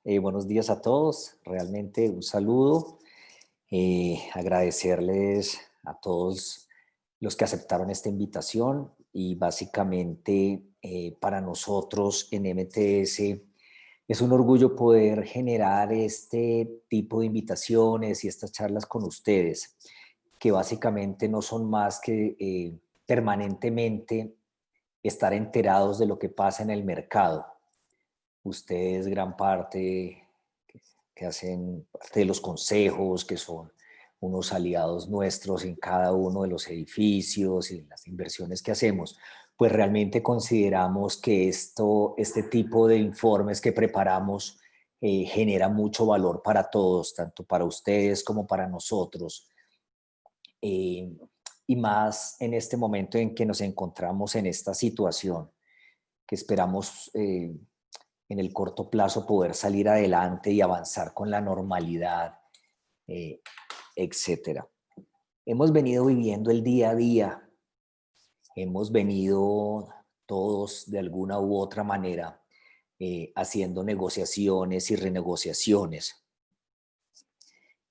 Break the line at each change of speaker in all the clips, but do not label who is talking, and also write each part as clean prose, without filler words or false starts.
Buenos días a todos. Realmente un saludo. Agradecerles a todos los que aceptaron esta invitación y básicamente para nosotros en MTS es un orgullo poder generar este tipo de invitaciones y estas charlas con ustedes, que básicamente no son más que permanentemente estar enterados de lo que pasa en el mercado. Ustedes gran parte que hacen parte de los consejos, que son unos aliados nuestros en cada uno de los edificios y las inversiones que hacemos, pues realmente consideramos que este tipo de informes que preparamos genera mucho valor para todos, tanto para ustedes como para nosotros. eh, y más en este momento en que nos encontramos en esta situación, que esperamos en el corto plazo poder salir adelante y avanzar con la normalidad, eh, etcétera. Hemos venido viviendo el día a día, hemos venido todos de alguna u otra manera haciendo negociaciones y renegociaciones.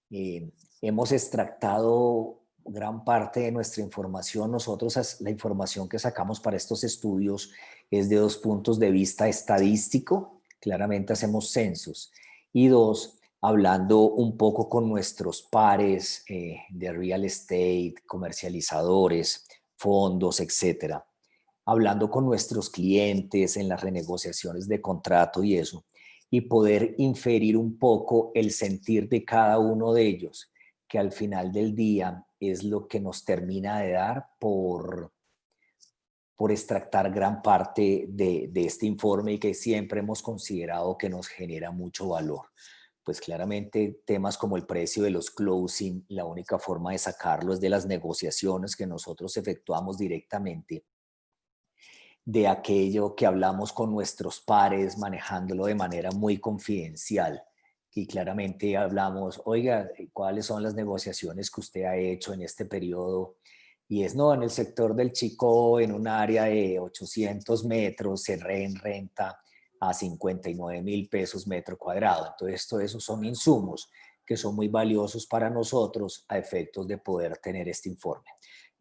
Eh, Hemos extractado gran parte de nuestra información. Nosotros la información que sacamos para estos estudios es de dos puntos de vista estadístico, claramente hacemos censos, y dos, hablando un poco con nuestros pares de real estate, comercializadores, fondos, etcétera, hablando con nuestros clientes en las renegociaciones de contrato y eso, y poder inferir un poco el sentir de cada uno de ellos, que al final del día es lo que nos termina de dar por extractar gran parte de este informe y que siempre hemos considerado que nos genera mucho valor. Pues claramente temas como el precio de los closing, la única forma de sacarlo es de las negociaciones que nosotros efectuamos directamente, de aquello que hablamos con nuestros pares, manejándolo de manera muy confidencial. Y claramente hablamos, oiga, ¿cuáles son las negociaciones que usted ha hecho en este periodo? Y es, no, en el sector del Chico, en un área de 800 metros, se renta a 59.000 pesos metro cuadrado. Entonces, todo eso son insumos que son muy valiosos para nosotros a efectos de poder tener este informe.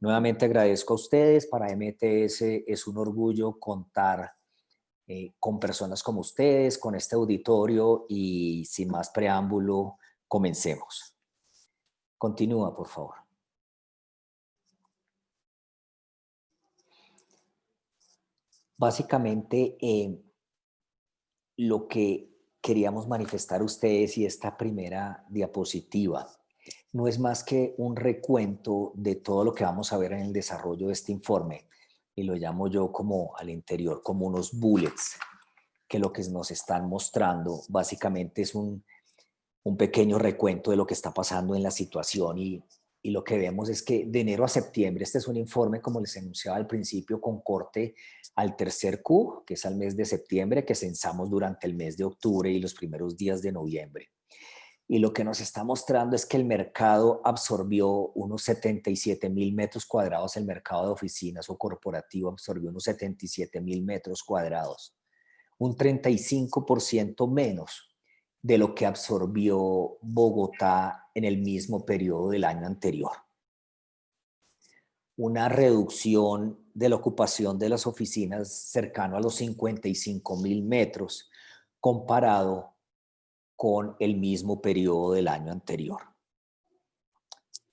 Nuevamente agradezco a ustedes. Para MTS es un orgullo contar con personas como ustedes, con este auditorio y sin más preámbulo, comencemos. Continúa, por favor. Básicamente, lo que queríamos manifestar a ustedes y esta primera diapositiva no es más que un recuento de todo lo que vamos a ver en el desarrollo de este informe, y lo llamo yo como al interior, como unos bullets, que lo que nos están mostrando básicamente es un pequeño recuento de lo que está pasando en la situación, y lo que vemos es que de enero a septiembre, este es un informe, como les anunciaba al principio, con corte al tercer Q, que es al mes de septiembre, que censamos durante el mes de octubre y los primeros días de noviembre. Y lo que nos está mostrando es que el mercado absorbió unos 77.000 metros cuadrados, el mercado de oficinas o corporativo absorbió unos 77.000 metros cuadrados, un 35% menos de lo que absorbió Bogotá en el mismo periodo del año anterior. Una reducción de la ocupación de las oficinas cercano a los 55.000 metros comparado con el mismo periodo del año anterior.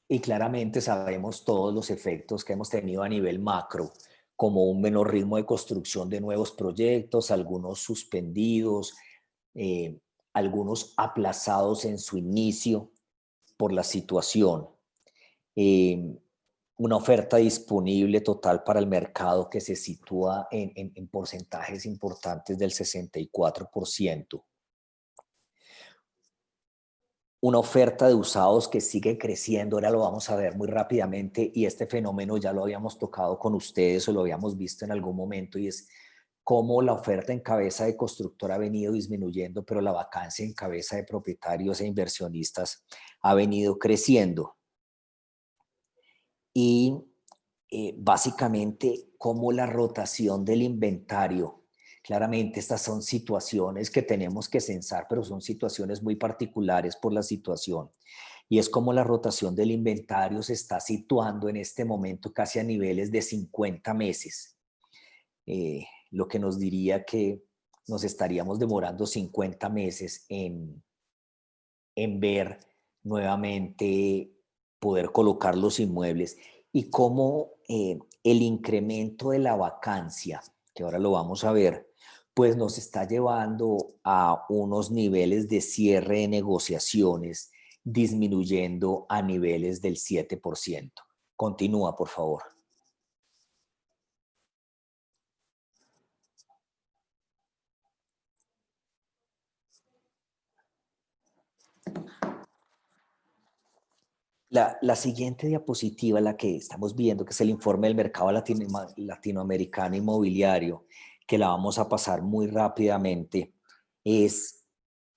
Y claramente sabemos todos los efectos que hemos tenido a nivel macro, como un menor ritmo de construcción de nuevos proyectos, algunos suspendidos, eh, algunos aplazados en su inicio por la situación. Eh, una oferta disponible total para el mercado que se sitúa en porcentajes importantes del 64%. Una oferta de usados que sigue creciendo, ahora lo vamos a ver muy rápidamente, y este fenómeno ya lo habíamos tocado con ustedes o lo habíamos visto en algún momento, y es cómo la oferta en cabeza de constructor ha venido disminuyendo, pero la vacancia en cabeza de propietarios e inversionistas ha venido creciendo. Y básicamente cómo la rotación del inventario, Claramente estas son situaciones que tenemos que censar, pero son situaciones muy particulares por la situación. Y es como la rotación del inventario se está situando en este momento casi a niveles de 50 meses, lo que nos diría que nos estaríamos demorando 50 meses en ver nuevamente, poder colocar los inmuebles y cómo el incremento de la vacancia, que ahora lo vamos a ver, pues nos está llevando a unos niveles de cierre de negociaciones disminuyendo a niveles del 7%. Continúa, por favor. La siguiente diapositiva, la que estamos viendo, que es el informe del mercado latinoamericano inmobiliario, que la vamos a pasar muy rápidamente, es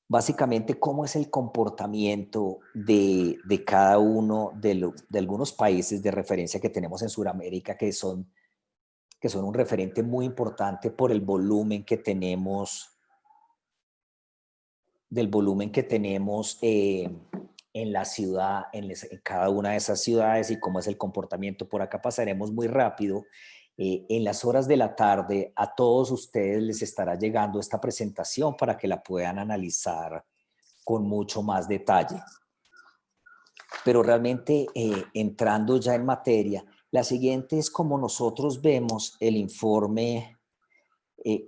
básicamente cómo es el comportamiento de cada uno de algunos países de referencia que tenemos en Sudamérica, que son un referente muy importante por el volumen que tenemos, del volumen que tenemos en la ciudad, en cada una de esas ciudades y cómo es el comportamiento. Por acá pasaremos muy rápido. En las horas de la tarde a todos ustedes les estará llegando esta presentación para que la puedan analizar con mucho más detalle. Pero realmente entrando ya en materia, la siguiente es como nosotros vemos el informe, y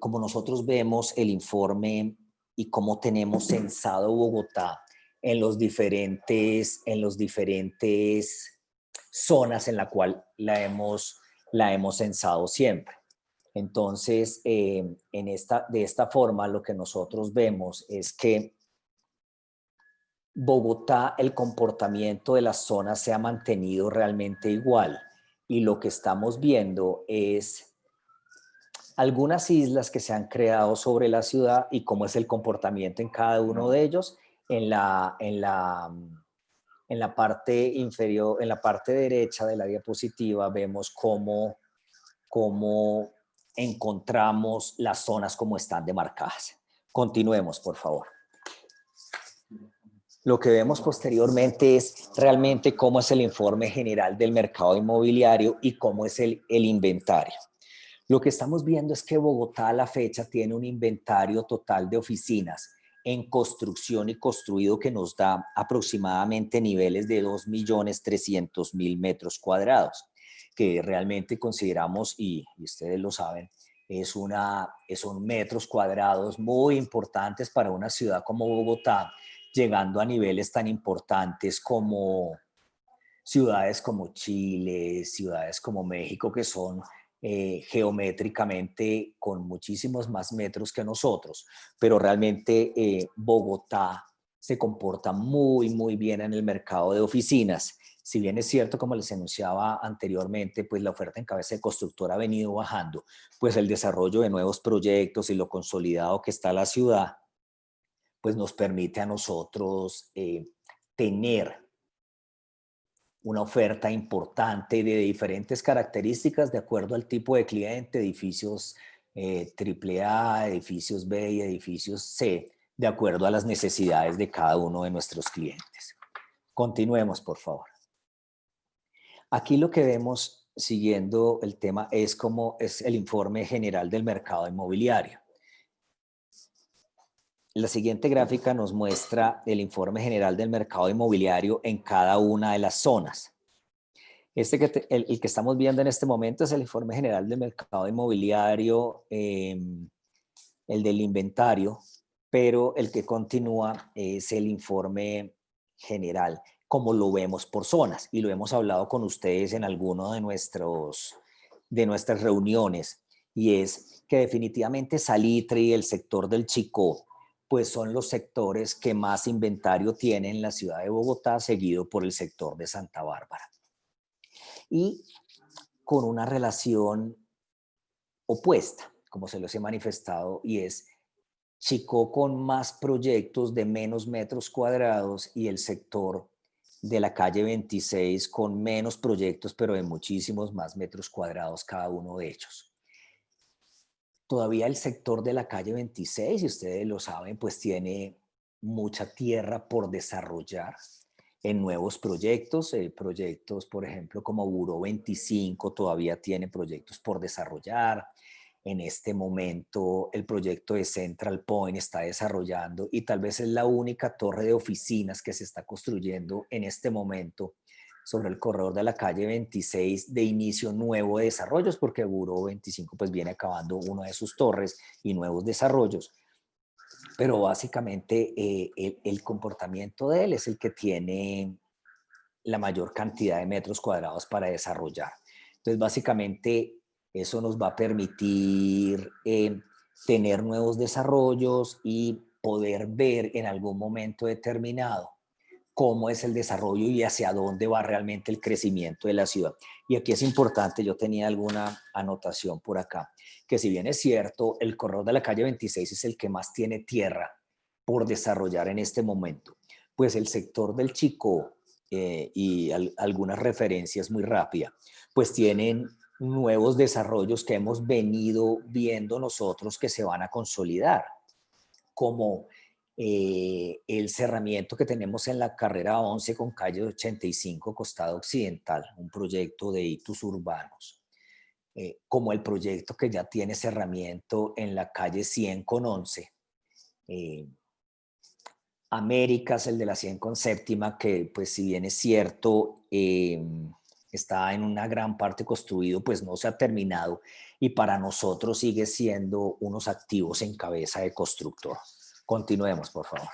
cómo tenemos censado Bogotá en los diferentes zonas en la cual la hemos censado siempre. Entonces, de esta forma, lo que nosotros vemos es que Bogotá, el comportamiento de las zonas se ha mantenido realmente igual. Y lo que estamos viendo es algunas islas que se han creado sobre la ciudad y cómo es el comportamiento en cada uno de ellos. En la parte inferior, en la parte derecha de la diapositiva, vemos cómo encontramos las zonas como están demarcadas. Continuemos, por favor. Lo que vemos posteriormente es realmente cómo es el informe general del mercado inmobiliario y cómo es el inventario. Lo que estamos viendo es que Bogotá a la fecha tiene un inventario total de oficinas en construcción y construido que nos da aproximadamente niveles de 2.300.000 metros cuadrados, que realmente consideramos, y ustedes lo saben, son metros cuadrados muy importantes para una ciudad como Bogotá, llegando a niveles tan importantes como ciudades como Chile, ciudades como México, que son geométricamente con muchísimos más metros que nosotros, pero realmente Bogotá se comporta muy, muy bien en el mercado de oficinas. Si bien es cierto, como les anunciaba anteriormente, pues la oferta en cabeza de constructora ha venido bajando, pues el desarrollo de nuevos proyectos y lo consolidado que está la ciudad, pues nos permite a nosotros tener una oferta importante de diferentes características de acuerdo al tipo de cliente, edificios AAA, edificios B y edificios C, de acuerdo a las necesidades de cada uno de nuestros clientes. Continuemos, por favor. Aquí lo que vemos, siguiendo el tema, es cómo es el informe general del mercado inmobiliario. La siguiente gráfica nos muestra el informe general del mercado inmobiliario en cada una de las zonas. El que estamos viendo en este momento es el informe general del mercado inmobiliario, el del inventario, pero el que continúa es el informe general, como lo vemos por zonas, y lo hemos hablado con ustedes en alguno de nuestras reuniones, y es que definitivamente Salitre y el sector del Chicó, pues son los sectores que más inventario tienen en la ciudad de Bogotá, seguido por el sector de Santa Bárbara. Y con una relación opuesta, como se los he manifestado, y es Chicó con más proyectos de menos metros cuadrados y el sector de la calle 26 con menos proyectos, pero de muchísimos más metros cuadrados cada uno de ellos. Todavía el sector de la calle 26, y ustedes lo saben, pues tiene mucha tierra por desarrollar en nuevos proyectos. Proyectos, por ejemplo, como Buró 25 todavía tiene proyectos por desarrollar. En este momento, el proyecto de Central Point está desarrollando y tal vez es la única torre de oficinas que se está construyendo en este momento sobre el corredor de la calle 26 de inicio nuevo de desarrollos, porque Buró 25 pues viene acabando una de sus torres y nuevos desarrollos. Pero básicamente el comportamiento de él es el que tiene la mayor cantidad de metros cuadrados para desarrollar. Entonces, básicamente, eso nos va a permitir tener nuevos desarrollos y poder ver en algún momento determinado cómo es el desarrollo y hacia dónde va realmente el crecimiento de la ciudad. Y aquí es importante, yo tenía alguna anotación por acá, que si bien es cierto, el corredor de la calle 26 es el que más tiene tierra por desarrollar en este momento, pues el sector del Chicó y algunas referencias muy rápidas, pues tienen nuevos desarrollos que hemos venido viendo nosotros que se van a consolidar, como el cerramiento que tenemos en la carrera 11 con calle 85, costado occidental, un proyecto de hitos urbanos, como el proyecto que ya tiene cerramiento en la calle 100 con 11, eh, Américas, el de la 100 con séptima, que pues si bien es cierto, está en una gran parte construido, pues no se ha terminado y para nosotros sigue siendo unos activos en cabeza de constructor. Continuemos, por favor.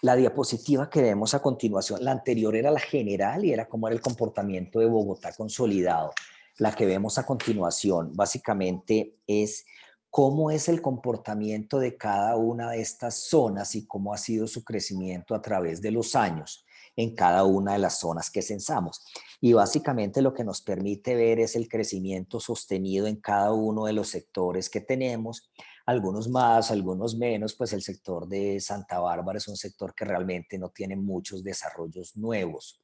La diapositiva que vemos a continuación, la anterior era la general y era cómo era el comportamiento de Bogotá consolidado. La que vemos a continuación básicamente es cómo es el comportamiento de cada una de estas zonas y cómo ha sido su crecimiento a través de los años en cada una de las zonas que censamos. Y básicamente lo que nos permite ver es el crecimiento sostenido en cada uno de los sectores que tenemos, algunos más, algunos menos, pues el sector de Santa Bárbara es un sector que realmente no tiene muchos desarrollos nuevos.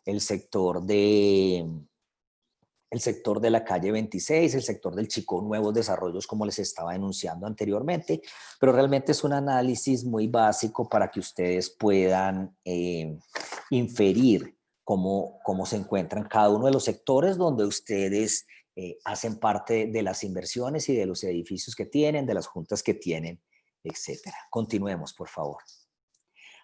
El sector de, el sector de la calle 26, el sector del Chicó, nuevos desarrollos como les estaba enunciando anteriormente, pero realmente es un análisis muy básico para que ustedes puedan inferir cómo se encuentran cada uno de los sectores donde ustedes hacen parte de las inversiones y de los edificios que tienen, de las juntas que tienen, etcétera. Continuemos, por favor.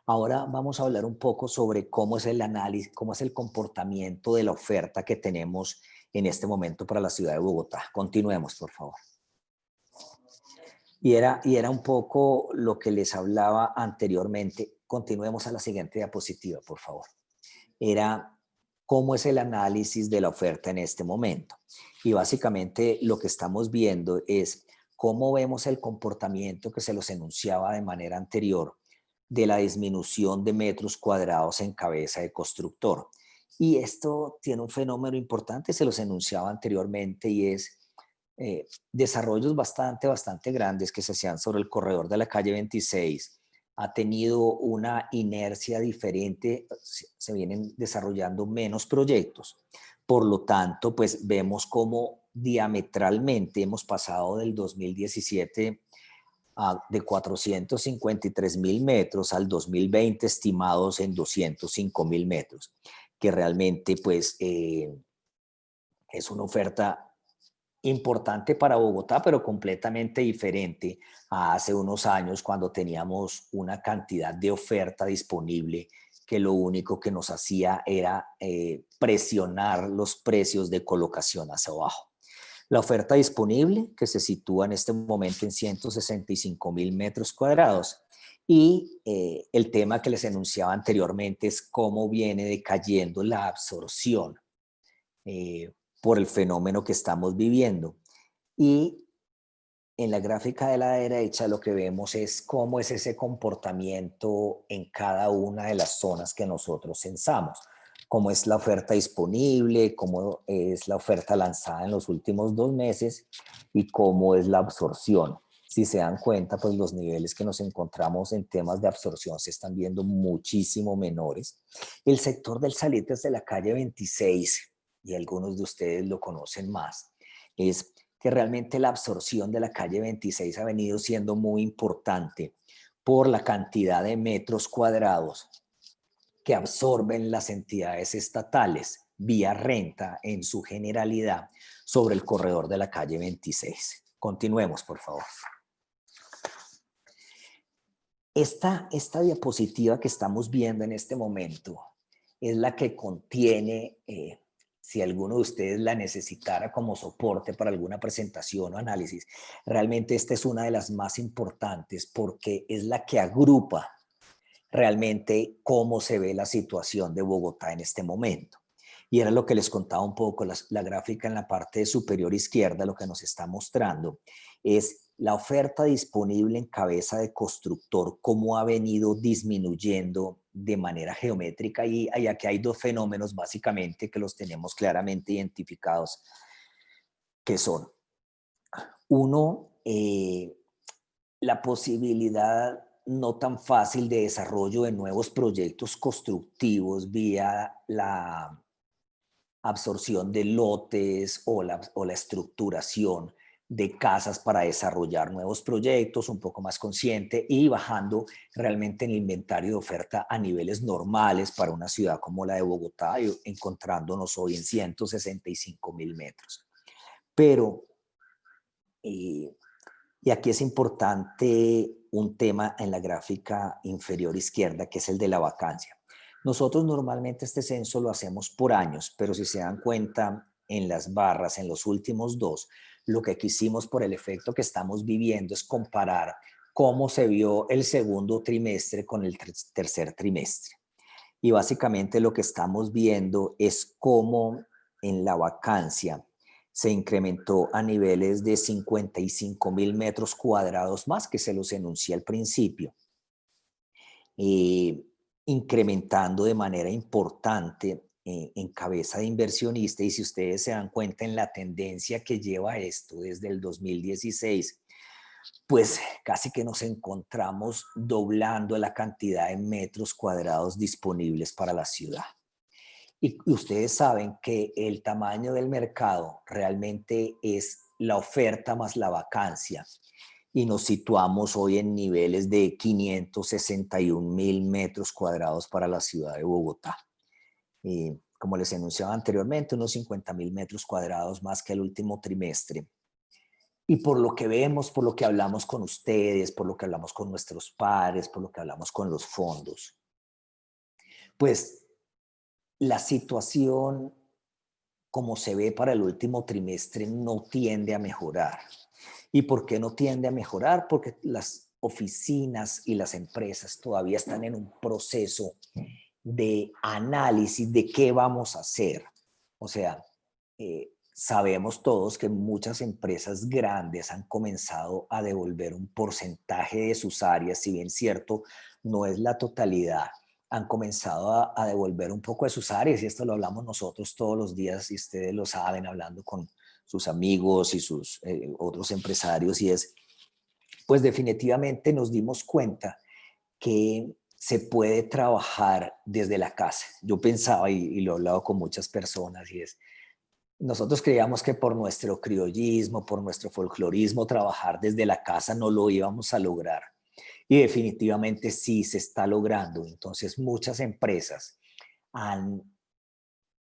Ahora vamos a hablar un poco sobre cómo es el análisis, cómo es el comportamiento de la oferta que tenemos en este momento para la ciudad de Bogotá. Continuemos, por favor. Y era un poco lo que les hablaba anteriormente. Continuemos a la siguiente diapositiva, por favor. Era cómo es el análisis de la oferta en este momento. Y básicamente lo que estamos viendo es cómo vemos el comportamiento que se los enunciaba de manera anterior de la disminución de metros cuadrados en cabeza de constructor. Y esto tiene un fenómeno importante, se los enunciaba anteriormente, y es desarrollos bastante grandes que se hacían sobre el corredor de la calle 26. Ha tenido una inercia diferente, se vienen desarrollando menos proyectos. Por lo tanto, pues vemos cómo diametralmente hemos pasado del 2017 de 453.000 metros al 2020 estimados en 205.000 metros, que realmente pues es una oferta importante para Bogotá, pero completamente diferente a hace unos años cuando teníamos una cantidad de oferta disponible que lo único que nos hacía era presionar los precios de colocación hacia abajo. La oferta disponible, que se sitúa en este momento en 165.000 metros cuadrados. Y el tema que les enunciaba anteriormente es cómo viene decayendo la absorción por el fenómeno que estamos viviendo. Y en la gráfica de la derecha lo que vemos es cómo es ese comportamiento en cada una de las zonas que nosotros censamos, cómo es la oferta disponible, cómo es la oferta lanzada en los últimos 2 meses y cómo es la absorción. Si se dan cuenta, pues los niveles que nos encontramos en temas de absorción se están viendo muchísimo menores. El sector del Salitres de la calle 26, y algunos de ustedes lo conocen más, es que realmente la absorción de la calle 26 ha venido siendo muy importante por la cantidad de metros cuadrados que absorben las entidades estatales vía renta en su generalidad sobre el corredor de la calle 26. Continuemos, por favor. Esta diapositiva que estamos viendo en este momento es la que contiene, si alguno de ustedes la necesitara como soporte para alguna presentación o análisis, realmente esta es una de las más importantes porque es la que agrupa realmente cómo se ve la situación de Bogotá en este momento. Y era lo que les contaba un poco, la gráfica en la parte superior izquierda, lo que nos está mostrando es la oferta disponible en cabeza de constructor, cómo ha venido disminuyendo de manera geométrica. Y aquí hay dos fenómenos básicamente que los tenemos claramente identificados, que son, uno, la posibilidad no tan fácil de desarrollo de nuevos proyectos constructivos vía la absorción de lotes o la estructuración de casas para desarrollar nuevos proyectos, un poco más consciente y bajando realmente en el inventario de oferta a niveles normales para una ciudad como la de Bogotá, encontrándonos hoy en 165.000 metros. Pero, y aquí es importante un tema en la gráfica inferior izquierda, que es el de la vacancia. Nosotros normalmente este censo lo hacemos por años, pero si se dan cuenta en las barras, en los últimos dos, lo que quisimos por el efecto que estamos viviendo es comparar cómo se vio el segundo trimestre con el tercer trimestre. Y básicamente lo que estamos viendo es cómo en la vacancia se incrementó a niveles de 55.000 metros cuadrados más, que se los enuncié al principio, incrementando de manera importante en cabeza de inversionista. Y si ustedes se dan cuenta en la tendencia que lleva esto desde el 2016, pues casi que nos encontramos doblando la cantidad de metros cuadrados disponibles para la ciudad. Y ustedes saben que el tamaño del mercado realmente es la oferta más la vacancia. Y nos situamos hoy en niveles de 561.000 metros cuadrados para la ciudad de Bogotá. Como les enunciaba anteriormente, unos 50.000 metros cuadrados más que el último trimestre. Y por lo que vemos, por lo que hablamos con ustedes, por lo que hablamos con nuestros pares, por lo que hablamos con los fondos, pues la situación como se ve para el último trimestre no tiende a mejorar. ¿Y por qué no tiende a mejorar? Porque las oficinas y las empresas todavía están en un proceso de análisis de qué vamos a hacer. O sea, sabemos todos que muchas empresas grandes han comenzado a devolver un porcentaje de sus áreas, si bien cierto, no es la totalidad, han comenzado a devolver un poco de sus áreas, y esto lo hablamos nosotros todos los días, y ustedes lo saben, hablando con sus amigos y sus otros empresarios, y es, pues definitivamente nos dimos cuenta que se puede trabajar desde la casa. Yo pensaba, y lo he hablado con muchas personas, y es, nosotros creíamos que por nuestro criollismo, por nuestro folclorismo, trabajar desde la casa no lo íbamos a lograr. Y definitivamente sí se está logrando. Entonces muchas empresas han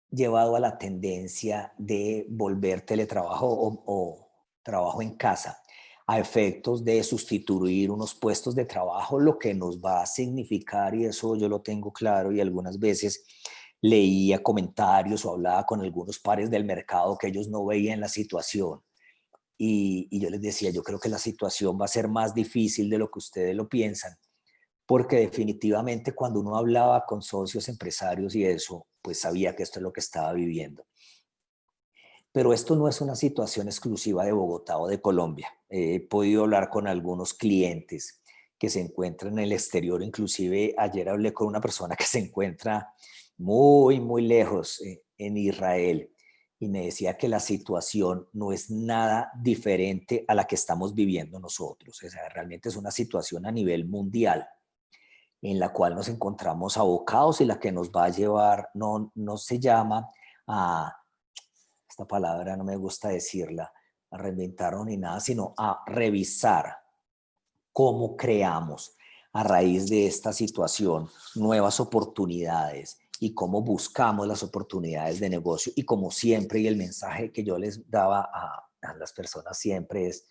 llevado a la tendencia de volver teletrabajo o trabajo en casa a efectos de sustituir unos puestos de trabajo, lo que nos va a significar, y eso yo lo tengo claro, y algunas veces leía comentarios o hablaba con algunos pares del mercado que ellos no veían la situación. Y yo les decía, yo creo que la situación va a ser más difícil de lo que ustedes lo piensan, porque definitivamente cuando uno hablaba con socios, empresarios y eso, pues sabía que esto es lo que estaba viviendo. Pero esto no es una situación exclusiva de Bogotá o de Colombia. He podido hablar con algunos clientes que se encuentran en el exterior. Inclusive ayer hablé con una persona que se encuentra muy, muy lejos en Israel y me decía que la situación no es nada diferente a la que estamos viviendo nosotros. O sea, realmente es una situación a nivel mundial en la cual nos encontramos abocados y la que nos va a llevar, no se llama a, esta palabra no me gusta decirla, a reinventarnos ni nada, sino a revisar cómo creamos a raíz de esta situación nuevas oportunidades y cómo buscamos las oportunidades de negocio. Y como siempre, y el mensaje que yo les daba a las personas siempre es,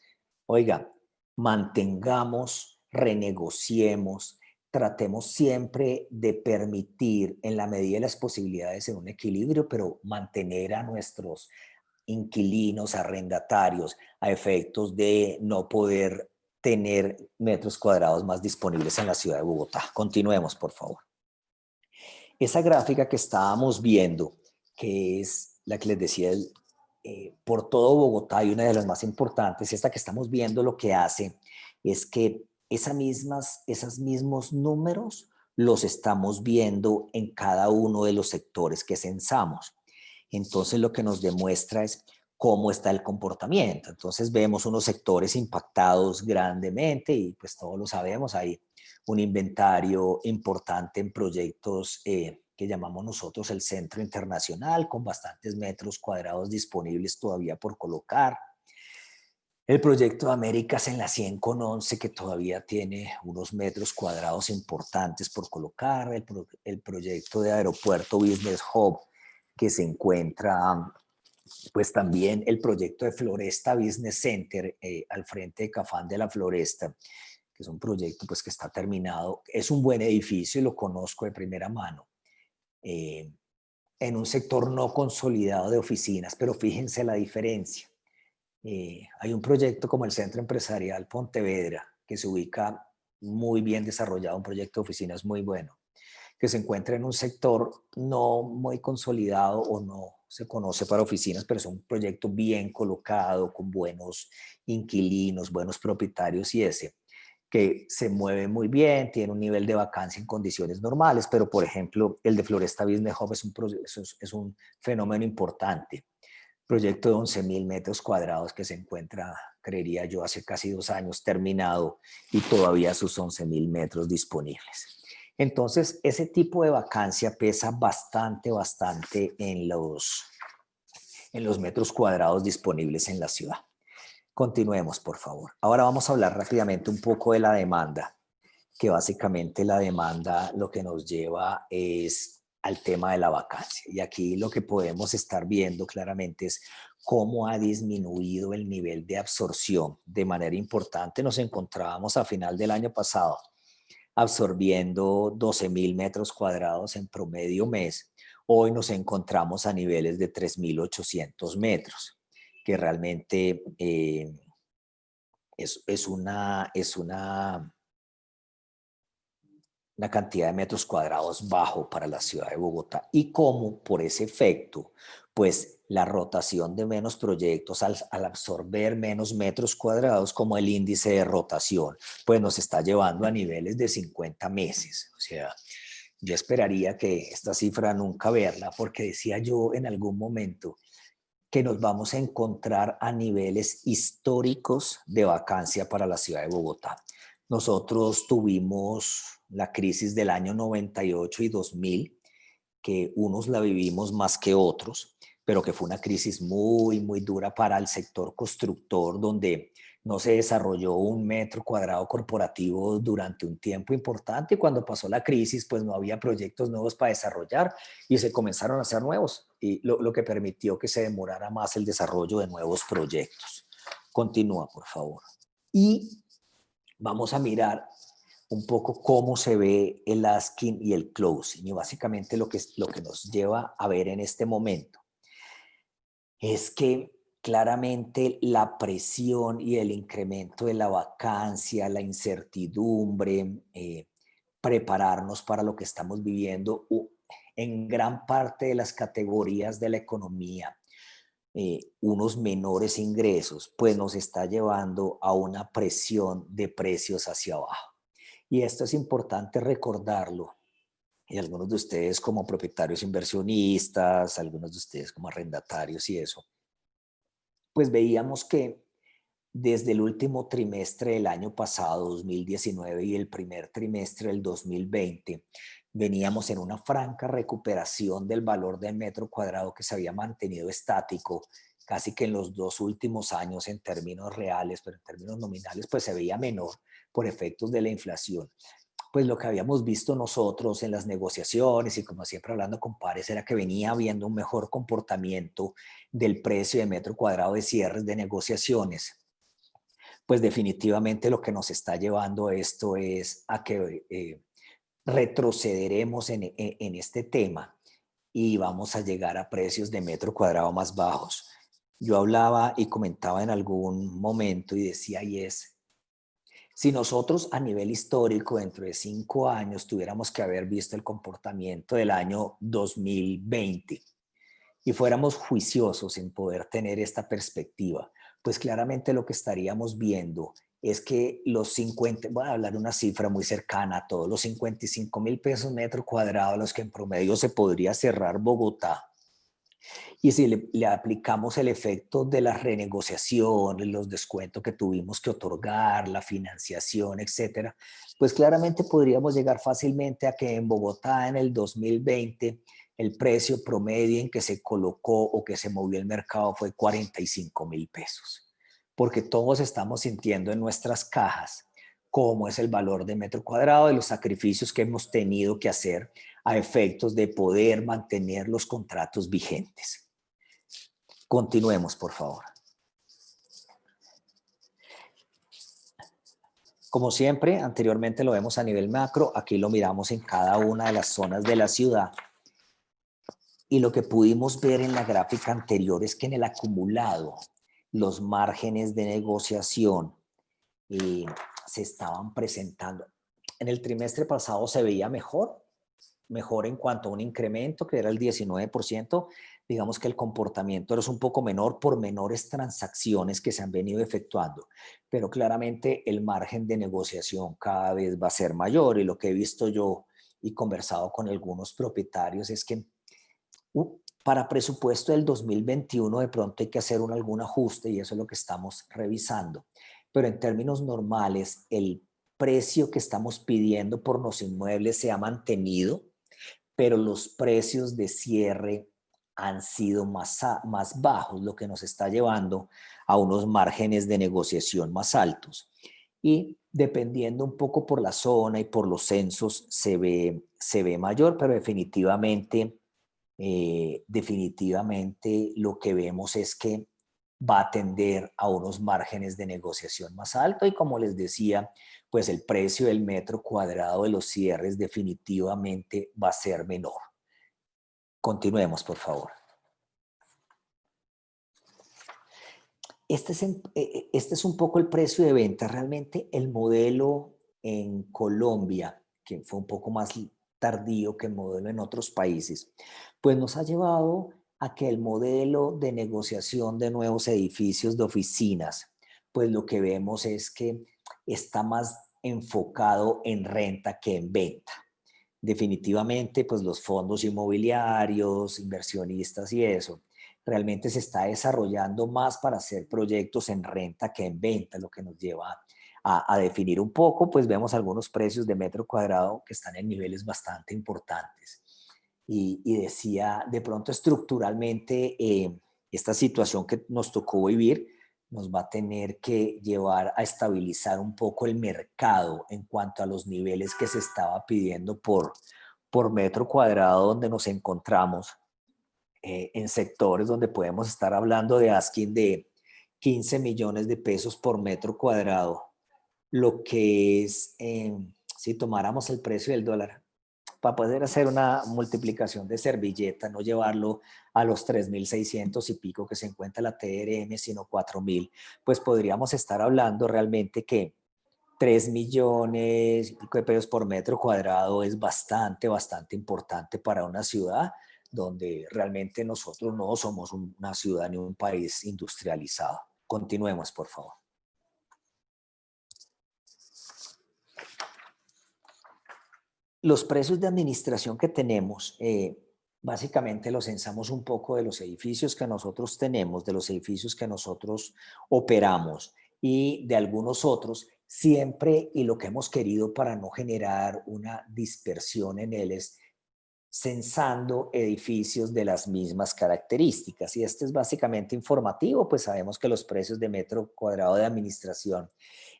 oiga, mantengamos, renegociemos, tratemos siempre de permitir en la medida de las posibilidades en un equilibrio, pero mantener a nuestros inquilinos, arrendatarios, a efectos de no poder tener metros cuadrados más disponibles en la ciudad de Bogotá. Continuemos, por favor. Esa gráfica que estábamos viendo, que es la que les decía, por todo Bogotá y una de las más importantes, esta que estamos viendo lo que hace es que esos mismos números los estamos viendo en cada uno de los sectores que censamos. Entonces lo que nos demuestra es cómo está el comportamiento. Entonces vemos unos sectores impactados grandemente y pues todos lo sabemos, hay un inventario importante en proyectos que llamamos nosotros el Centro Internacional, con bastantes metros cuadrados disponibles todavía por colocar. El proyecto de Américas en la 100 con 11, que todavía tiene unos metros cuadrados importantes por colocar. El proyecto de Aeropuerto Business Hub, que se encuentra, pues también el proyecto de Floresta Business Center al frente de Cafán de la Floresta, que es un proyecto pues que está terminado. Es un buen edificio y lo conozco de primera mano. En un sector no consolidado de oficinas, pero fíjense la diferencia. Hay un proyecto como el Centro Empresarial Pontevedra, que se ubica muy bien desarrollado, un proyecto de oficinas muy bueno, que se encuentra en un sector no muy consolidado o no se conoce para oficinas, pero es un proyecto bien colocado, con buenos inquilinos, buenos propietarios y ese, que se mueve muy bien, tiene un nivel de vacancia en condiciones normales, pero por ejemplo el de Floresta Business Hub es un fenómeno importante. Proyecto de 11.000 metros cuadrados que se encuentra, creería yo, hace casi 2 años terminado y todavía sus 11.000 metros disponibles. Entonces, ese tipo de vacancia pesa bastante en los metros cuadrados disponibles en la ciudad. Continuemos, por favor. Ahora vamos a hablar rápidamente un poco de la demanda, que básicamente la demanda lo que nos lleva es al tema de la vacancia. Y aquí lo que podemos estar viendo claramente es cómo ha disminuido el nivel de absorción de manera importante. Nos encontrábamos a final del año pasado absorbiendo 12.000 metros cuadrados en promedio mes. Hoy nos encontramos a niveles de 3.800 metros, que realmente es una cantidad de metros cuadrados bajo para la ciudad de Bogotá y cómo por ese efecto, pues la rotación de menos proyectos al absorber menos metros cuadrados, como el índice de rotación, pues nos está llevando a niveles de 50 meses. O sea, yo esperaría que esta cifra nunca verla, porque decía yo en algún momento que nos vamos a encontrar a niveles históricos de vacancia para la ciudad de Bogotá. Nosotros tuvimos la crisis del año 98 y 2000, que unos la vivimos más que otros, pero que fue una crisis muy dura para el sector constructor, donde no se desarrolló un metro cuadrado corporativo durante un tiempo importante y cuando pasó la crisis, pues no había proyectos nuevos para desarrollar y se comenzaron a hacer nuevos, y lo que permitió que se demorara más el desarrollo de nuevos proyectos. Continúa, por favor. Y vamos a mirar un poco cómo se ve el asking y el closing, y básicamente lo que nos lleva a ver en este momento es que claramente la presión y el incremento de la vacancia, la incertidumbre, prepararnos para lo que estamos viviendo en gran parte de las categorías de la economía, unos menores ingresos, pues nos está llevando a una presión de precios hacia abajo. Y esto es importante recordarlo. Y algunos de ustedes como propietarios inversionistas, algunos de ustedes como arrendatarios y eso, pues veíamos que desde el último trimestre del año pasado, 2019, y el primer trimestre del 2020, veníamos en una franca recuperación del valor del metro cuadrado que se había mantenido estático casi que en los 2 últimos años en términos reales, pero en términos nominales, pues se veía menor por efectos de la inflación. Pues lo que habíamos visto nosotros en las negociaciones y como siempre hablando con pares era que venía habiendo un mejor comportamiento del precio de metro cuadrado de cierres de negociaciones. Pues definitivamente lo que nos está llevando esto es a que retrocederemos en este tema y vamos a llegar a precios de metro cuadrado más bajos. Yo hablaba y comentaba en algún momento y decía, y es, si nosotros a nivel histórico dentro de 5 años tuviéramos que haber visto el comportamiento del año 2020 y fuéramos juiciosos en poder tener esta perspectiva, pues claramente lo que estaríamos viendo es que los 50, voy a hablar de una cifra muy cercana a todos, los 55.000 pesos metro cuadrado a los que en promedio se podría cerrar Bogotá. Y si le aplicamos el efecto de las renegociaciones, los descuentos que tuvimos que otorgar, la financiación, etcétera, pues claramente podríamos llegar fácilmente a que en Bogotá en el 2020 el precio promedio en que se colocó o que se movió el mercado fue 45.000 pesos. Porque todos estamos sintiendo en nuestras cajas cómo es el valor de metro cuadrado y los sacrificios que hemos tenido que hacer a efectos de poder mantener los contratos vigentes. Continuemos, por favor. Como siempre, anteriormente lo vemos a nivel macro, aquí lo miramos en cada una de las zonas de la ciudad. Y lo que pudimos ver en la gráfica anterior es que en el acumulado los márgenes de negociación se estaban presentando. En el trimestre pasado se veía mejor en cuanto a un incremento que era el 19%, digamos que el comportamiento era un poco menor por menores transacciones que se han venido efectuando, pero claramente el margen de negociación cada vez va a ser mayor y lo que he visto yo y conversado con algunos propietarios es que para presupuesto del 2021 de pronto hay que hacer algún ajuste y eso es lo que estamos revisando, pero en términos normales el precio que estamos pidiendo por los inmuebles se ha mantenido, pero los precios de cierre han sido más bajos, lo que nos está llevando a unos márgenes de negociación más altos. Y dependiendo un poco por la zona y por los censos, se ve mayor, pero definitivamente lo que vemos es que va a tender a unos márgenes de negociación más altos y como les decía, pues el precio del metro cuadrado de los cierres definitivamente va a ser menor. Continuemos, por favor. Este es un poco el precio de venta. Realmente el modelo en Colombia, que fue un poco más tardío que el modelo en otros países, pues nos ha llevado a que el modelo de negociación de nuevos edificios de oficinas, pues lo que vemos es que está más enfocado en renta que en venta. Definitivamente, pues los fondos inmobiliarios, inversionistas y eso, realmente se está desarrollando más para hacer proyectos en renta que en venta, lo que nos lleva a definir un poco, pues vemos algunos precios de metro cuadrado que están en niveles bastante importantes. Y decía, de pronto estructuralmente, esta situación que nos tocó vivir nos va a tener que llevar a estabilizar un poco el mercado en cuanto a los niveles que se estaba pidiendo por metro cuadrado donde nos encontramos en sectores donde podemos estar hablando de asking de 15 millones de pesos por metro cuadrado, lo que es, si tomáramos el precio del dólar, para poder hacer una multiplicación de servilleta, no llevarlo a los 3.600 y pico que se encuentra la TRM, sino 4.000, pues podríamos estar hablando realmente que 3 millones y pico de pesos por metro cuadrado es bastante importante para una ciudad donde realmente nosotros no somos una ciudad ni un país industrializado. Continuemos, por favor. Los precios de administración que tenemos, básicamente los censamos un poco de los edificios que nosotros tenemos, de los edificios que nosotros operamos y de algunos otros, siempre y lo que hemos querido para no generar una dispersión en él es censando edificios de las mismas características. Y este es básicamente informativo, pues sabemos que los precios de metro cuadrado de administración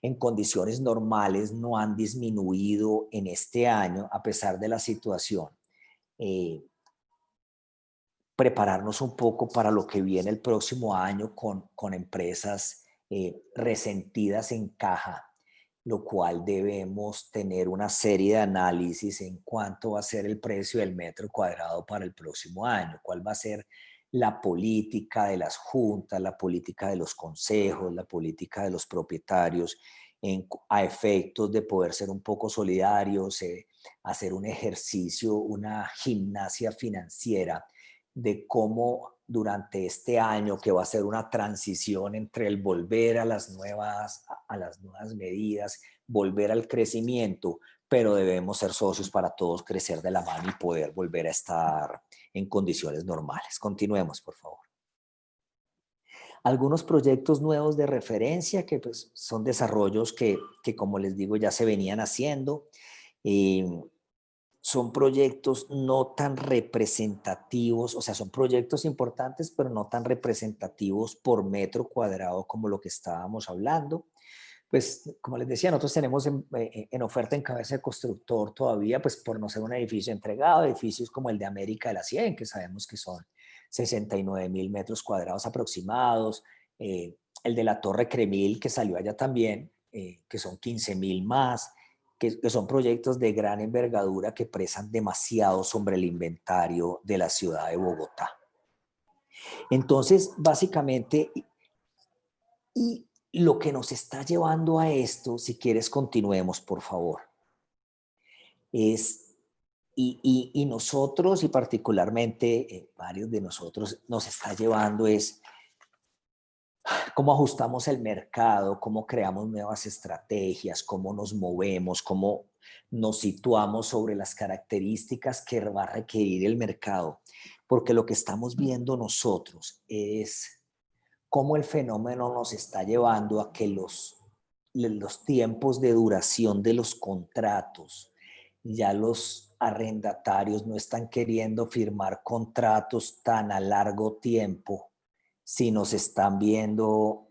en condiciones normales no han disminuido en este año a pesar de la situación. Eh, Prepararnos un poco para lo que viene el próximo año con empresas resentidas en caja, lo cual debemos tener una serie de análisis en cuánto va a ser el precio del metro cuadrado para el próximo año, cuál va a ser la política de las juntas, la política de los consejos, la política de los propietarios, a efectos de poder ser un poco solidarios, hacer un ejercicio, una gimnasia financiera de cómo durante este año, que va a ser una transición entre el volver a las nuevas medidas, volver al crecimiento, pero debemos ser socios para todos crecer de la mano y poder volver a estar en condiciones normales. Continuemos, por favor. Algunos proyectos nuevos de referencia que pues, son desarrollos que, como les digo, ya se venían haciendo. Eh, Son proyectos no tan representativos, o sea, son proyectos importantes, pero no tan representativos por metro cuadrado como lo que estábamos hablando. Pues, como les decía, nosotros tenemos en oferta en cabeza de constructor todavía, pues por no ser un edificio entregado, edificios como el de América de la 100, que sabemos que son 69.000 metros cuadrados aproximados, el de la Torre Cremil, que salió allá también, que son 15.000 más, que son proyectos de gran envergadura que pesan demasiado sobre el inventario de la ciudad de Bogotá. Entonces, básicamente, y lo que nos está llevando a esto, si quieres continuemos, por favor, es, y nosotros, y particularmente varios de nosotros, nos está llevando es cómo ajustamos el mercado, cómo creamos nuevas estrategias, cómo nos movemos, cómo nos situamos sobre las características que va a requerir el mercado. Porque lo que estamos viendo nosotros es cómo el fenómeno nos está llevando a que los tiempos de duración de los contratos, ya los arrendatarios no están queriendo firmar contratos tan a largo tiempo, sino se están viendo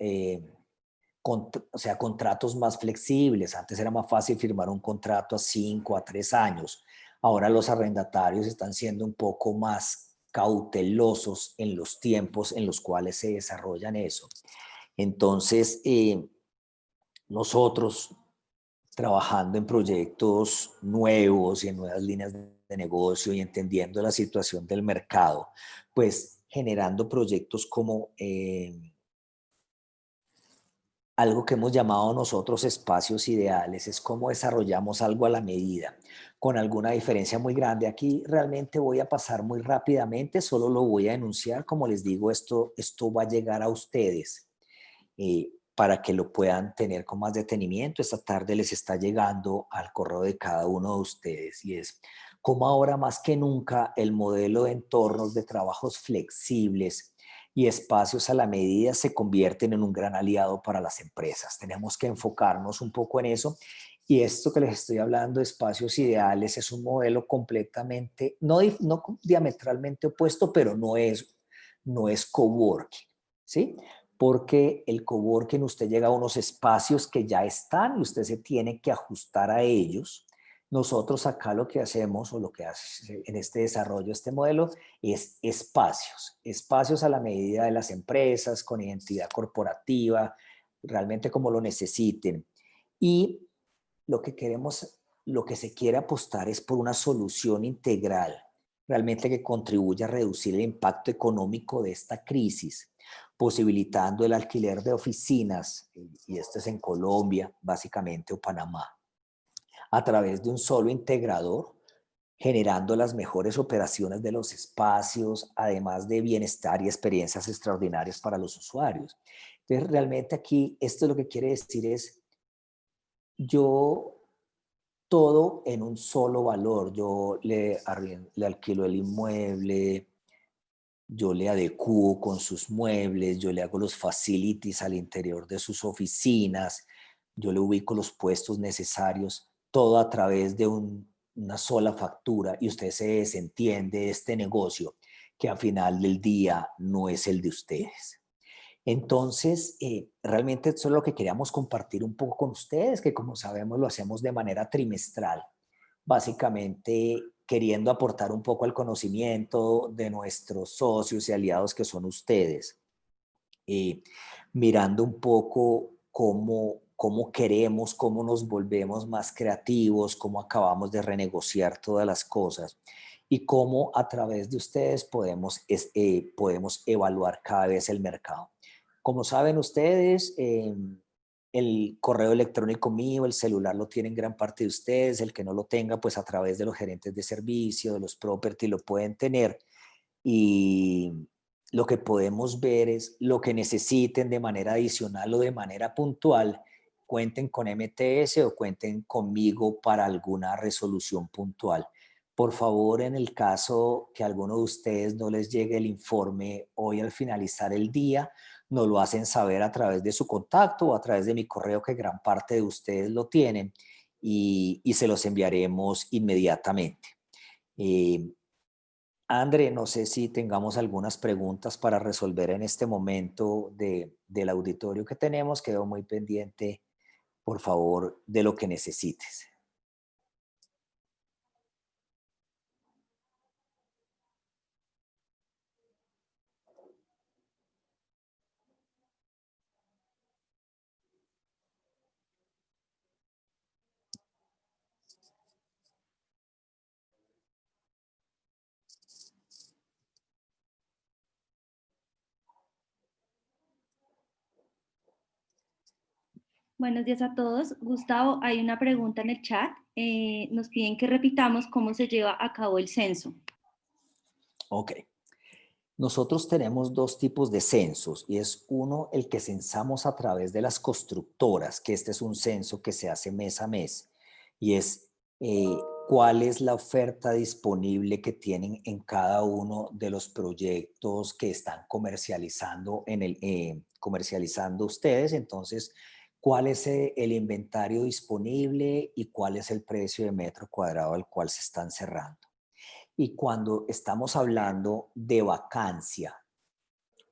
o sea, contratos más flexibles. Antes era más fácil firmar un contrato a 5, a 3 años. Ahora los arrendatarios están siendo un poco más cautelosos en los tiempos en los cuales se desarrollan eso. Entonces, nosotros trabajando en proyectos nuevos y en nuevas líneas de negocio y entendiendo la situación del mercado, pues generando proyectos como algo que hemos llamado nosotros espacios ideales, es cómo desarrollamos algo a la medida, con alguna diferencia muy grande. Aquí realmente voy a pasar muy rápidamente, solo lo voy a enunciar. Como les digo, esto va a llegar a ustedes para que lo puedan tener con más detenimiento. Esta tarde les está llegando al correo de cada uno de ustedes y es cómo ahora más que nunca el modelo de entornos de trabajos flexibles y espacios a la medida se convierten en un gran aliado para las empresas. Tenemos que enfocarnos un poco en eso. Y esto que les estoy hablando, espacios ideales, es un modelo completamente, no diametralmente opuesto, pero no es coworking, ¿sí? Porque el coworking usted llega a unos espacios que ya están y usted se tiene que ajustar a ellos. Nosotros acá lo que hacemos o lo que hace en este desarrollo, este modelo, es espacios a la medida de las empresas, con identidad corporativa, realmente como lo necesiten. Y lo que queremos, lo que se quiere apostar es por una solución integral, realmente que contribuya a reducir el impacto económico de esta crisis, posibilitando el alquiler de oficinas, y esto es en Colombia, básicamente, o Panamá, a través de un solo integrador, generando las mejores operaciones de los espacios, además de bienestar y experiencias extraordinarias para los usuarios. Entonces, realmente aquí, esto lo que quiere decir es, yo todo en un solo valor, yo le alquilo el inmueble, yo le adecuo con sus muebles, yo le hago los facilities al interior de sus oficinas, yo le ubico los puestos necesarios, todo a través una sola factura y usted se desentiende de este negocio que al final del día no es el de ustedes. Entonces, realmente eso es lo que queríamos compartir un poco con ustedes, que como sabemos lo hacemos de manera trimestral, básicamente queriendo aportar un poco al conocimiento de nuestros socios y aliados que son ustedes, eh, mirando un poco cómo queremos, cómo nos volvemos más creativos, cómo acabamos de renegociar todas las cosas y cómo a través de ustedes podemos evaluar cada vez el mercado. Como saben ustedes, el correo electrónico mío, el celular lo tienen gran parte de ustedes, el que no lo tenga, pues a través de los gerentes de servicio, de los property, lo pueden tener. Y lo que podemos ver es lo que necesiten de manera adicional o de manera puntual, cuenten con MTS o cuenten conmigo para alguna resolución puntual. Por favor, en el caso que a alguno de ustedes no les llegue el informe hoy al finalizar el día, nos lo hacen saber a través de su contacto o a través de mi correo, que gran parte de ustedes lo tienen, y se los enviaremos inmediatamente. Eh, André, no sé si tengamos algunas preguntas para resolver en este momento del auditorio que tenemos. Quedo muy pendiente, por favor, de lo que necesites.
Buenos días a todos. Gustavo, hay una pregunta en el chat. Nos piden que repitamos cómo se lleva a cabo el censo.
Ok. Nosotros tenemos dos tipos de censos y es uno el que censamos a través de las constructoras, que este es un censo que se hace mes a mes y es cuál es la oferta disponible que tienen en cada uno de los proyectos que están comercializando comercializando ustedes. Entonces, cuál es el inventario disponible y cuál es el precio de metro cuadrado al cual se están cerrando. Y cuando estamos hablando de vacancia,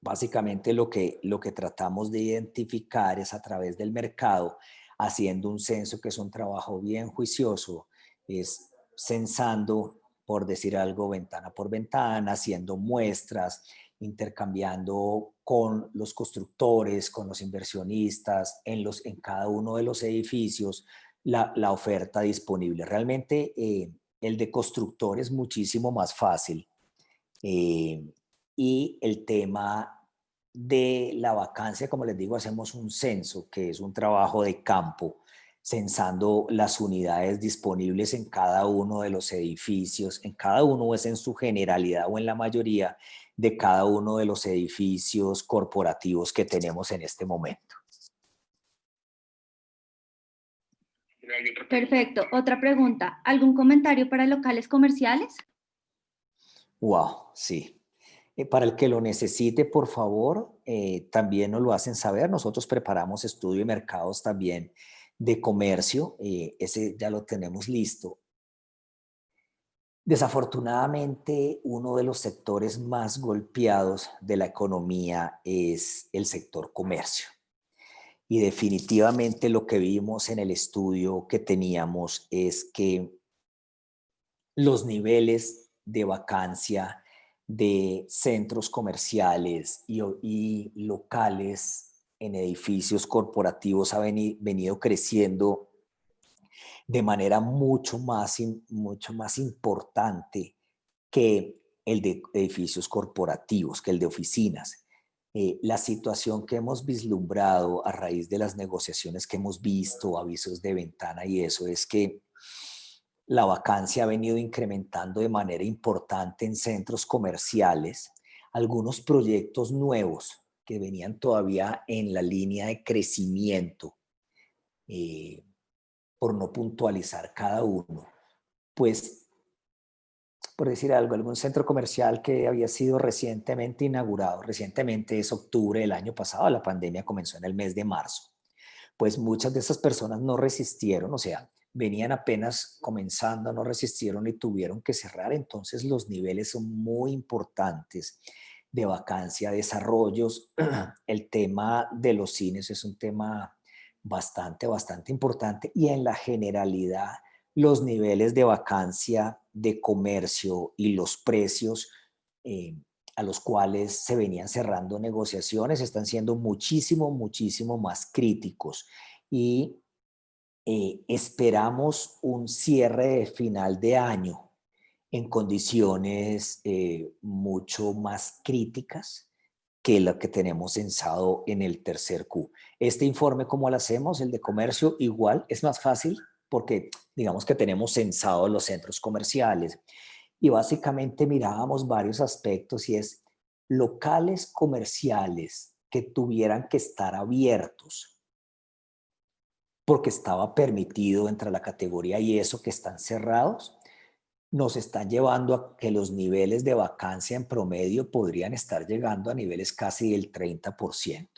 básicamente lo que tratamos de identificar es a través del mercado, haciendo un censo que es un trabajo bien juicioso, es censando, por decir algo, ventana por ventana, haciendo muestras, intercambiando con los constructores, con los inversionistas, en cada uno de los edificios, la oferta disponible. Realmente el de constructor es muchísimo más fácil. Y el tema de la vacancia, como les digo, hacemos un censo, que es un trabajo de campo, censando las unidades disponibles en cada uno de los edificios, en cada uno es en su generalidad o en la mayoría de cada uno de los edificios corporativos que tenemos en este momento.
Perfecto. Otra pregunta. ¿Algún comentario para locales comerciales?
Wow, sí. Para el que lo necesite, por favor, también nos lo hacen saber. Nosotros preparamos estudio de mercados también de comercio. Ese ya lo tenemos listo. Desafortunadamente, uno de los sectores más golpeados de la economía es el sector comercio. Y definitivamente lo que vimos en el estudio que teníamos es que los niveles de vacancia de centros comerciales y locales en edificios corporativos ha venido creciendo de manera mucho más importante que el de edificios corporativos, que el de oficinas. La situación que hemos vislumbrado a raíz de las negociaciones que hemos visto, avisos de ventana y eso, es que la vacancia ha venido incrementando de manera importante en centros comerciales. Algunos proyectos nuevos que venían todavía en la línea de crecimiento, eh, por no puntualizar cada uno, pues, por decir algo, algún centro comercial que había sido recientemente inaugurado, recientemente es octubre del año pasado, la pandemia comenzó en el mes de marzo, pues muchas de esas personas no resistieron, o sea, venían apenas comenzando, no resistieron y tuvieron que cerrar. Entonces los niveles son muy importantes de vacancia, desarrollos. El tema de los cines es un tema bastante importante y en la generalidad los niveles de vacancia de comercio y los precios eh, a los cuales se venían cerrando negociaciones están siendo muchísimo más críticos y esperamos un cierre de final de año en condiciones mucho más críticas que lo que tenemos censado en el tercer Q. Este informe, ¿cómo lo hacemos? El de comercio igual, es más fácil porque digamos que tenemos censado los centros comerciales y básicamente mirábamos varios aspectos y es locales comerciales que tuvieran que estar abiertos porque estaba permitido entre la categoría y eso que están cerrados, nos están llevando a que los niveles de vacancia en promedio podrían estar llegando a niveles casi del 30%.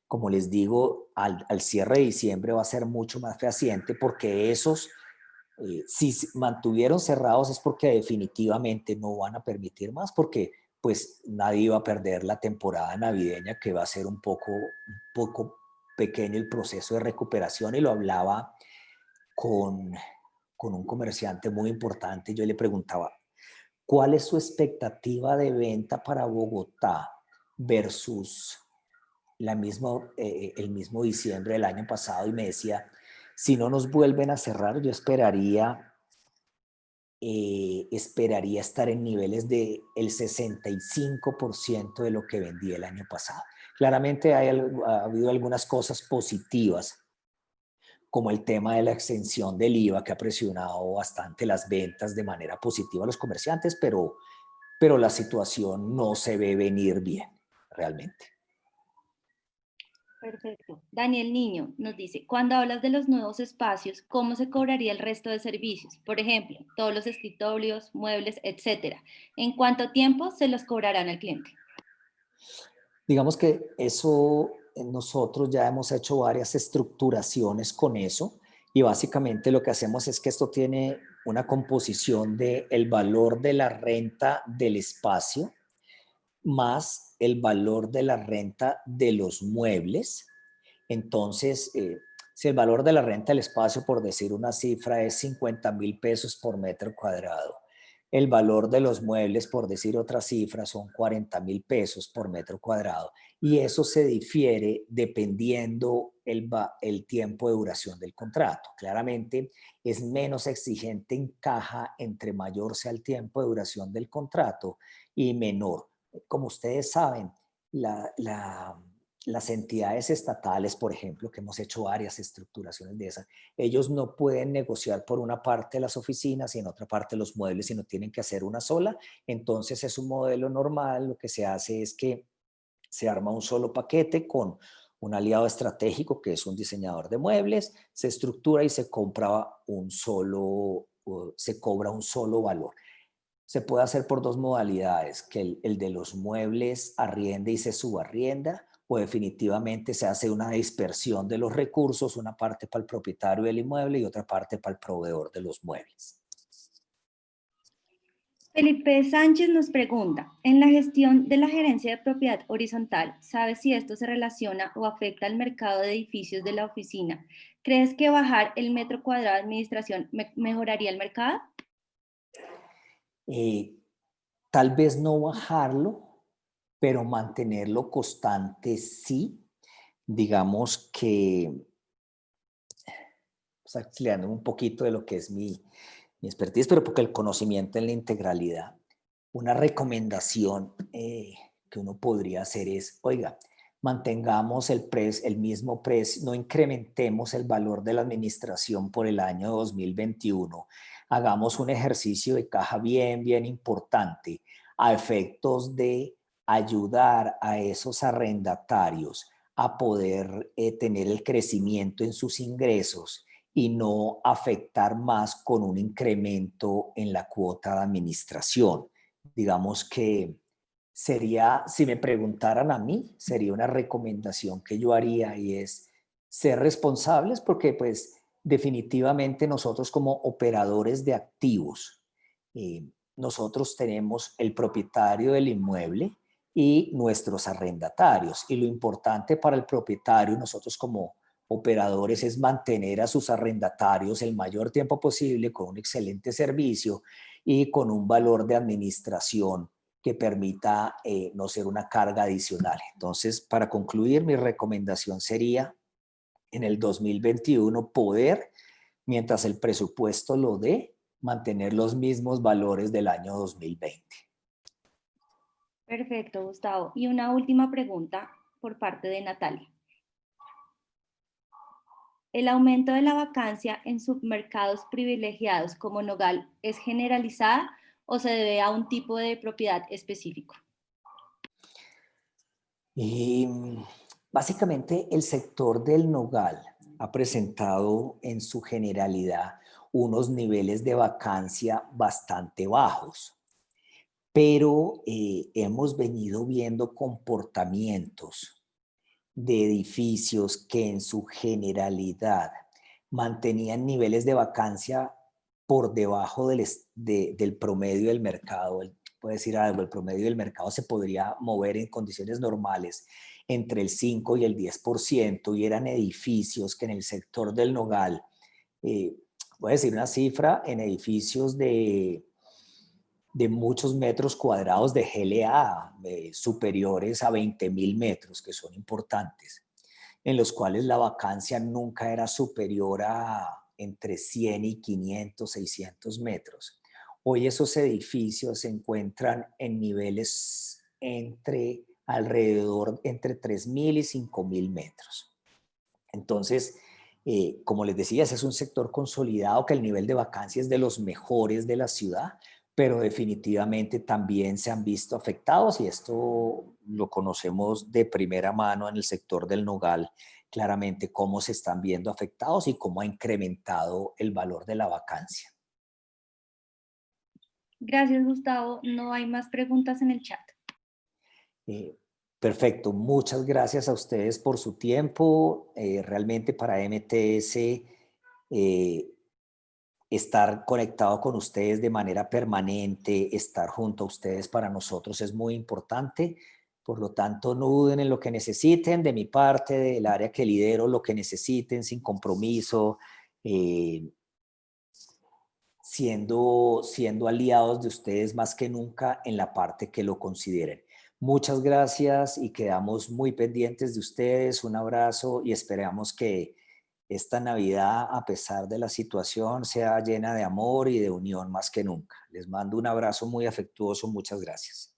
Como les digo, al cierre de diciembre va a ser mucho más fehaciente porque esos, si mantuvieron cerrados es porque definitivamente no van a permitir más porque pues nadie iba a perder la temporada navideña que va a ser un poco pequeño el proceso de recuperación y lo hablaba con, con un comerciante muy importante. Yo le preguntaba, ¿cuál es su expectativa de venta para Bogotá versus el mismo diciembre del año pasado? Y me decía, si no nos vuelven a cerrar, yo esperaría estar en niveles del 65% de lo que vendí el año pasado. Claramente ha habido algunas cosas positivas como el tema de la extensión del IVA que ha presionado bastante las ventas de manera positiva a los comerciantes, pero la situación no se ve venir bien realmente.
Perfecto. Daniel Niño nos dice, cuando hablas de los nuevos espacios, ¿cómo se cobraría el resto de servicios? Por ejemplo, todos los escritorios, muebles, etcétera. ¿En cuánto tiempo se los cobrarán al cliente?
Digamos que eso nosotros ya hemos hecho varias estructuraciones con eso y básicamente lo que hacemos es que esto tiene una composición de el valor de la renta del espacio más el valor de la renta de los muebles. Entonces, si el valor de la renta del espacio, por decir una cifra, es 50.000 pesos por metro cuadrado, el valor de los muebles, por decir otra cifra, son 40.000 pesos por metro cuadrado. Y eso se difiere dependiendo el tiempo de duración del contrato. Claramente es menos exigente en caja entre mayor sea el tiempo de duración del contrato y menor. Como ustedes saben, las entidades estatales, por ejemplo, que hemos hecho varias estructuraciones de esas, ellos no pueden negociar por una parte las oficinas y en otra parte los muebles, sino tienen que hacer una sola. Entonces es un modelo normal. Lo que se hace es que se arma un solo paquete con un aliado estratégico que es un diseñador de muebles, se estructura y se cobra un solo valor. Se puede hacer por dos modalidades, que el de los muebles arriende y se subarrienda, o definitivamente se hace una dispersión de los recursos, una parte para el propietario del inmueble y otra parte para el proveedor de los muebles.
Felipe Sánchez nos pregunta, en la gestión de la gerencia de propiedad horizontal, ¿sabes si esto se relaciona o afecta al mercado de edificios de la oficina? ¿Crees que bajar el metro cuadrado de administración mejoraría el mercado?
Eh, Tal vez no bajarlo, pero mantenerlo constante sí. Digamos que, o sea, ampliando un poquito de lo que es mi expertise, pero porque el conocimiento en la integralidad. Una recomendación que uno podría hacer es, oiga, mantengamos el mismo precio, no incrementemos el valor de la administración por el año 2021. Hagamos un ejercicio de caja bien importante a efectos de ayudar a esos arrendatarios a poder tener el crecimiento en sus ingresos y no afectar más con un incremento en la cuota de administración. Digamos que sería, si me preguntaran a mí, sería una recomendación que yo haría y es ser responsables porque pues definitivamente nosotros como operadores de activos, eh, nosotros tenemos el propietario del inmueble y nuestros arrendatarios. Y lo importante para el propietario, nosotros como operadores, es mantener a sus arrendatarios el mayor tiempo posible con un excelente servicio y con un valor de administración que permita no ser una carga adicional. Entonces, para concluir, mi recomendación sería en el 2021 poder, mientras el presupuesto lo dé, mantener los mismos valores del año 2020.
Perfecto, Gustavo. Y una última pregunta por parte de Natalia. ¿El aumento de la vacancia en submercados privilegiados como Nogal es generalizada o se debe a un tipo de propiedad específico?
Y básicamente el sector del nogal ha presentado en su generalidad unos niveles de vacancia bastante bajos, pero hemos venido viendo comportamientos de edificios que en su generalidad mantenían niveles de vacancia por debajo del promedio del mercado. Puede decir algo, el promedio del mercado se podría mover en condiciones normales entre el 5 y el 10% y eran edificios que en el sector del nogal, eh, voy a decir una cifra, en edificios de muchos metros cuadrados de GLA, superiores a 20.000 metros, que son importantes, en los cuales la vacancia nunca era superior a entre 100 y 500, 600 metros. Hoy esos edificios se encuentran en niveles alrededor entre 3.000 y 5.000 metros. Entonces, como les decía, ese es un sector consolidado que el nivel de vacancia es de los mejores de la ciudad, pero definitivamente también se han visto afectados y esto lo conocemos de primera mano en el sector del nogal, claramente cómo se están viendo afectados y cómo ha incrementado el valor de la vacancia.
Gracias, Gustavo. No hay más preguntas en el chat.
Eh, Perfecto, muchas gracias a ustedes por su tiempo. Realmente para MTS estar conectado con ustedes de manera permanente, estar junto a ustedes para nosotros es muy importante. Por lo tanto, no duden en lo que necesiten de mi parte, del área que lidero, lo que necesiten sin compromiso, eh, siendo aliados de ustedes más que nunca en la parte que lo consideren. Muchas gracias y quedamos muy pendientes de ustedes. Un abrazo y esperamos que esta Navidad, a pesar de la situación, sea llena de amor y de unión más que nunca. Les mando un abrazo muy afectuoso. Muchas gracias.